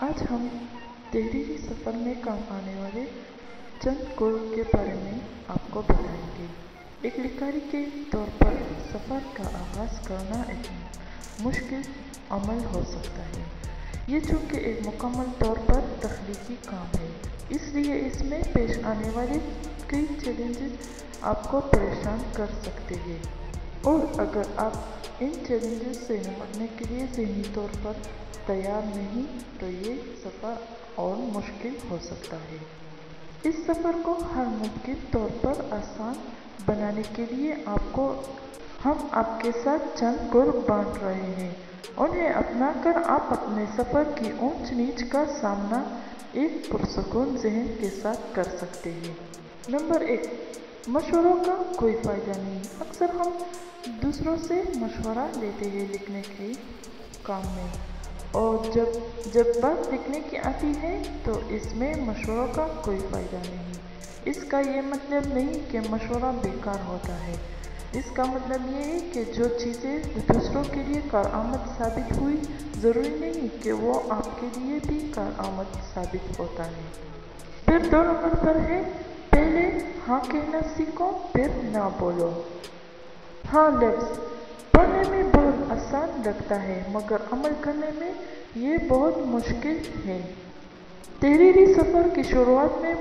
आज हम तहरीरी सफ़र में काम आने वाले चंद गुण के बारे में आपको बताएंगे। एक लिखारी के तौर पर सफ़र का आगाज़ करना एक मुश्किल अमल हो सकता है। ये चूँकि एक मुकम्मल तौर पर तख्लीकी काम है, इसलिए इसमें पेश आने वाले कई चैलेंजेस आपको परेशान कर सकते हैं, और अगर आप इन चैलेंजेस से निपटने के लिए ज़हनी तौर पर तैयार नहीं तो ये सफ़र और मुश्किल हो सकता है। इस सफ़र को हर मुमकिन तौर पर आसान बनाने के लिए हम आपके साथ चंद गुर बांट रहे हैं। उन्हें अपनाकर आप अपने सफ़र की ऊंच नीच का सामना एक पुरसकून ज़हन के साथ कर सकते हैं। नंबर 1, मशवरों का कोई फ़ायदा नहीं। अक्सर हम दूसरों से मशवरा लेते हैं लिखने के काम में, और जब बात लिखने की आती है तो इसमें मशवरों का कोई फ़ायदा नहीं। इसका ये मतलब नहीं कि मशवरा बेकार होता है। इसका मतलब ये है कि जो चीज़ें दूसरों के लिए कारआमद साबित हुई, ज़रूरी नहीं कि वो आपके लिए भी कारआमद साबित होता है। फिर 2 नंबर पर है, पहले हाँ कहना सीखो, फिर ना बोलो। हाँ लफ्ज़ पढ़ने में बहुत आसान लगता है, मगर अमल करने में ये बहुत मुश्किल है। तहरीरी सफ़र की शुरुआत में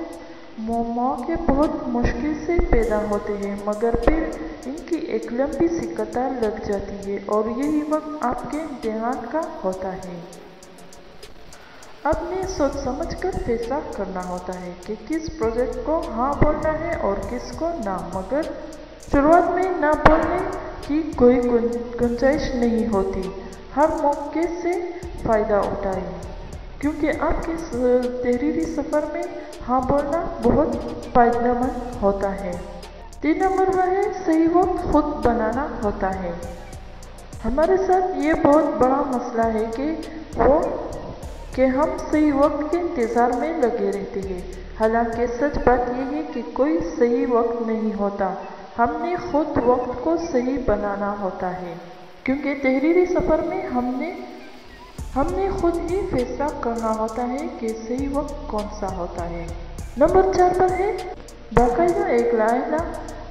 मौके बहुत मुश्किल से पैदा होते हैं, मगर फिर इनकी एक लंबी सी कतार लग जाती है, और यही वक्त आपके इम्तिहान का होता है। आपने सोच समझ कर फैसला करना होता है कि किस प्रोजेक्ट को हाँ बोलना है और किसको ना, मगर शुरुआत में ना बोलने की कोई गुंजाइश नहीं होती। हर मौके से फ़ायदा उठाएं, क्योंकि आपके तहरीरी सफ़र में हाँ बोलना बहुत फ़ायदेमंद होता है। 3 नंबर पर है, सही वक्त खुद बनाना होता है। हमारे साथ ये बहुत बड़ा मसला है कि हम सही वक्त के इंतज़ार में लगे रहते हैं। हालांकि सच बात यह है कि कोई सही वक्त नहीं होता, हमने खुद वक्त को सही बनाना होता है, क्योंकि तहरीरी सफ़र में हमने खुद ही फैसला करना होता है कि सही वक्त कौन सा होता है। नंबर 4 पर है, बाकायदा एक लाइला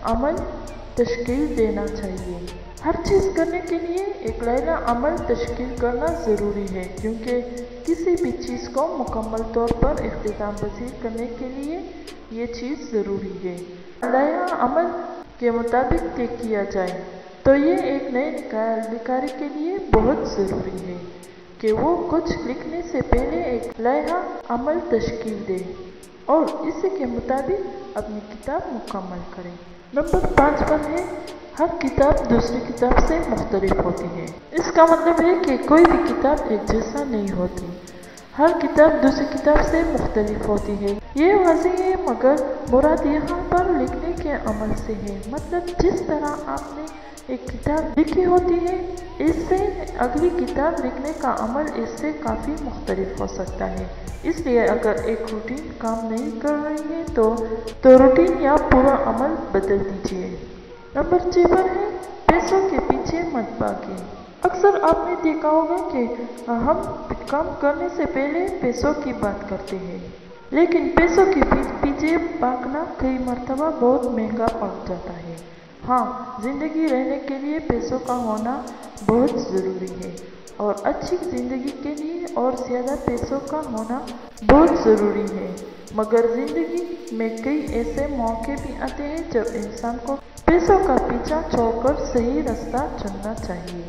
अमल तश्कील देना चाहिए। हर चीज़ करने के लिए एक लाइला अमल तश्कील करना ज़रूरी है, क्योंकि किसी भी चीज़ को मुकम्मल तौर पर इख्तिताम पसीर करने के लिए ये चीज़ ज़रूरी है। लाइला अमल के मुताबिक तय किया जाए तो ये एक नए लिखारी के लिए बहुत ज़रूरी है कि वो कुछ लिखने से पहले एक लाइहा अमल तश्कील दे और इसी के मुताबिक अपनी किताब मुकम्मल करें। नंबर 5 पर है, हर किताब दूसरी किताब से मुख्तलिफ होती है। इसका मतलब है कि कोई भी किताब एक जैसा नहीं होती, हर किताब दूसरी किताब से मुख्तलिफ होती है। ये वाज़ेह है, मगर मुराद यहाँ पर लिखने के अमल से है। मतलब जिस तरह आपने एक किताब लिखी होती है, इससे अगली किताब लिखने का अमल इससे काफ़ी मुख्तलिफ हो सकता है। इसलिए अगर एक रूटीन काम नहीं कर रही है तो रूटीन या पूरा अमल बदल दीजिए। नंबर 6 पर है, पैसों के पीछे मत भागिए। अक्सर आपने देखा होगा कि हम काम करने से पहले पैसों की बात करते हैं, लेकिन पैसों के पीछे भागना कई मर्तबा बहुत महंगा पड़ जाता है। हाँ, ज़िंदगी रहने के लिए पैसों का होना बहुत ज़रूरी है, और अच्छी ज़िंदगी के लिए और ज़्यादा पैसों का होना बहुत ज़रूरी है, मगर ज़िंदगी में कई ऐसे मौके भी आते हैं जब इंसान को पैसों का पीछा छोड़कर सही रास्ता चुनना चाहिए,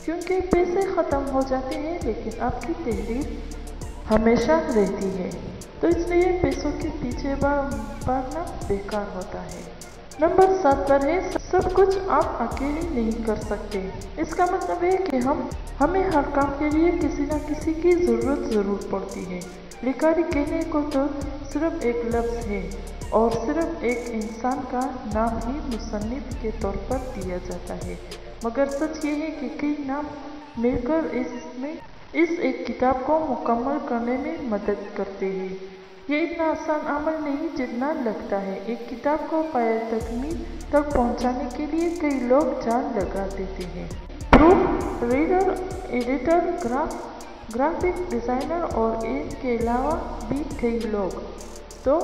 क्योंकि पैसे ख़त्म हो जाते हैं लेकिन आपकी तहरीर हमेशा रहती है। तो इसलिए पैसों के पीछे भागना बेकार होता है। नंबर 7 पर है, सब कुछ आप अकेले नहीं कर सकते। इसका मतलब है कि हमें हर काम के लिए किसी न किसी की ज़रूरत ज़रूर पड़ती है। लिखारी कहने को तो सिर्फ एक लफ्ज़ है, और सिर्फ एक इंसान का नाम ही मुसन्निफ के तौर पर दिया जाता है, मगर सच ये है कि कई नाम मिलकर इस एक किताब को मुकम्मल करने में मदद करते हैं। ये इतना आसान अमल नहीं जितना लगता है। एक किताब को पाया तकमील तक पहुंचाने के लिए कई लोग जान लगा देते हैं। Proof reader, editor, graphic designer और इनके अलावा भी कई लोग। तो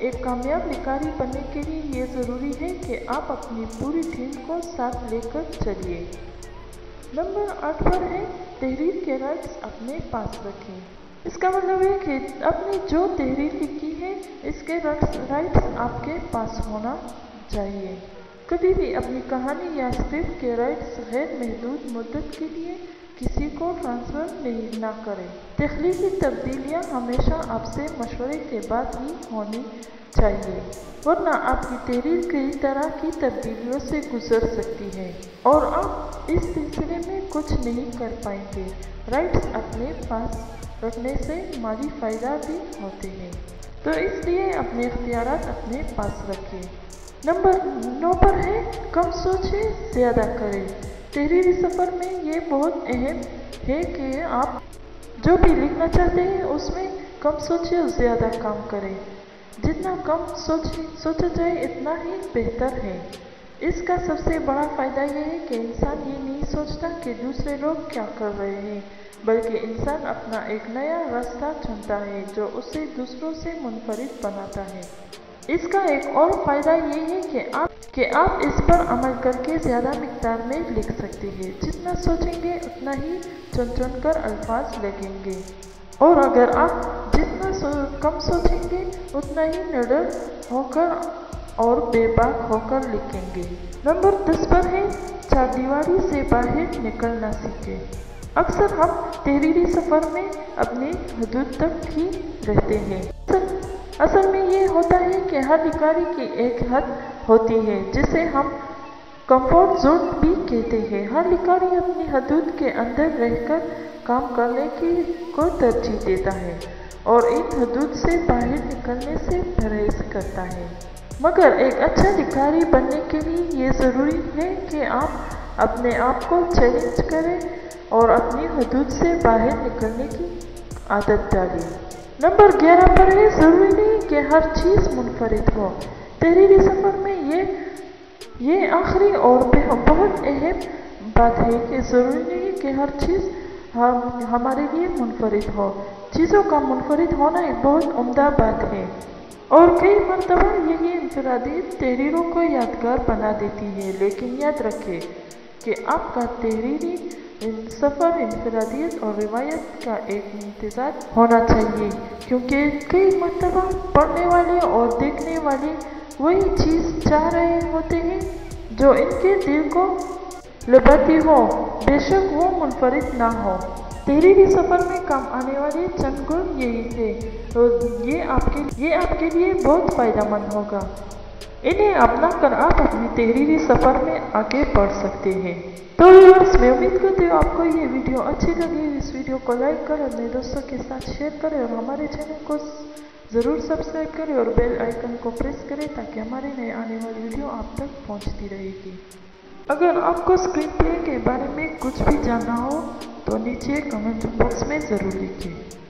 एक कामयाब लिखारी बनने के लिए ये ज़रूरी है कि आप अपनी पूरी टीम को साथ लेकर चलिए। नंबर 8 पर है तहरीर के राइट्स अपने पास रखें। इसका मतलब है कि आपने जो तहरीर लिखी है इसके राइट्स आपके पास होना चाहिए। कभी भी अपनी कहानी या स्क्रिप्ट के राइट्स गैर महदूद मुद्दत के लिए किसी को ट्रांसफ़र ना करें। तख्लीकी तब्दीलियाँ हमेशा आपसे मशवरे के बाद ही होनी चाहिए, वरना आपकी तहरीर कई तरह की तब्दीलियों से गुजर सकती है और आप इस सिलसिले में कुछ नहीं कर पाएंगे। राइट्स अपने पास रखने से माली फ़ायदा भी होते हैं, तो इसलिए अपने इख्तियारात अपने पास रखें। नंबर 9 पर है कम सोचें ज़्यादा करें। तहरीरी सफ़र में ये बहुत अहम है कि आप जो भी लिखना चाहते हैं उसमें कम सोचें और ज़्यादा काम करें। जितना कम सोचा जाए इतना ही बेहतर है। इसका सबसे बड़ा फ़ायदा यह है कि इंसान ये नहीं सोचता कि दूसरे लोग क्या कर रहे हैं, बल्कि इंसान अपना एक नया रास्ता चुनता है जो उसे दूसरों से मुनफरिद बनाता है। इसका एक और फ़ायदा ये है कि आप इस पर अमल करके ज़्यादा मिक़दार में लिख सकते हैं। जितना सोचेंगे उतना ही चुन कर अल्फाज लगेंगे, और अगर आप जितना कम सोचेंगे उतना ही निडर होकर और बेबाक होकर लिखेंगे। नंबर 10 पर है चारदीवारी से बाहर निकलना सीखें। अक्सर हम तहरीरी सफ़र में अपनी हदूद तक ही रहते हैं। असल में ये होता है कि हर लिखारी की एक हद होती है जिसे हम कंफर्ट जोन भी कहते हैं। हर लिखारी अपनी हदूद के अंदर रहकर काम करने को तरजीह देता है और इन हदूद से बाहर निकलने से परहेज करता है। मगर एक अच्छा लिखारी बनने के लिए ये ज़रूरी है कि आप अपने आप को चैलेंज करें और अपनी हदूद से बाहर निकलने की आदत डालें। नंबर 11 पर है ज़रूरी नहीं कि हर चीज़ मुनफरिद हो। तहरीरी सफ़र में ये आखिरी और बहुत अहम बात है कि ज़रूरी नहीं कि हर चीज़ हमारे लिए मुनफरिद हो। चीज़ों का मुनफरिद होना एक बहुत उम्दा बात है और कई मरतबा यही इंफरादियत तहरीरों को यादगार बना देती है। लेकिन याद रखें कि आपका तहरीरी सफ़र इंफरादियत और रिवायत का एक इम्तिज़ाज होना चाहिए, क्योंकि कई मरतबा पढ़ने वाले और देखने वाले वही चीज़ चाह रहे होते हैं जो इनके दिल को लुभाती हो, बेशक वो मुनफरिद ना हो। तहरीरी सफ़र में काम आने वाले चंद गुण यही थे, तो ये आपके लिए बहुत फ़ायदेमंद होगा। इन्हें अपना कर आप अपनी तहरीरी सफ़र में आगे बढ़ सकते हैं। तो व्यूअर्स, मैं उम्मीद करती हूँ आपको ये वीडियो अच्छी लगी। इस वीडियो को लाइक करें, अपने दोस्तों के साथ शेयर करें और हमारे चैनल को ज़रूर सब्सक्राइब करें और बेल आइकन को प्रेस करें ताकि हमारे नए आने वाली वीडियो आप तक पहुँचती रहेगी। अगर आपको स्क्रीन प्ले के बारे में कुछ भी जानना हो तो नीचे कमेंट बॉक्स में ज़रूर लिखिए।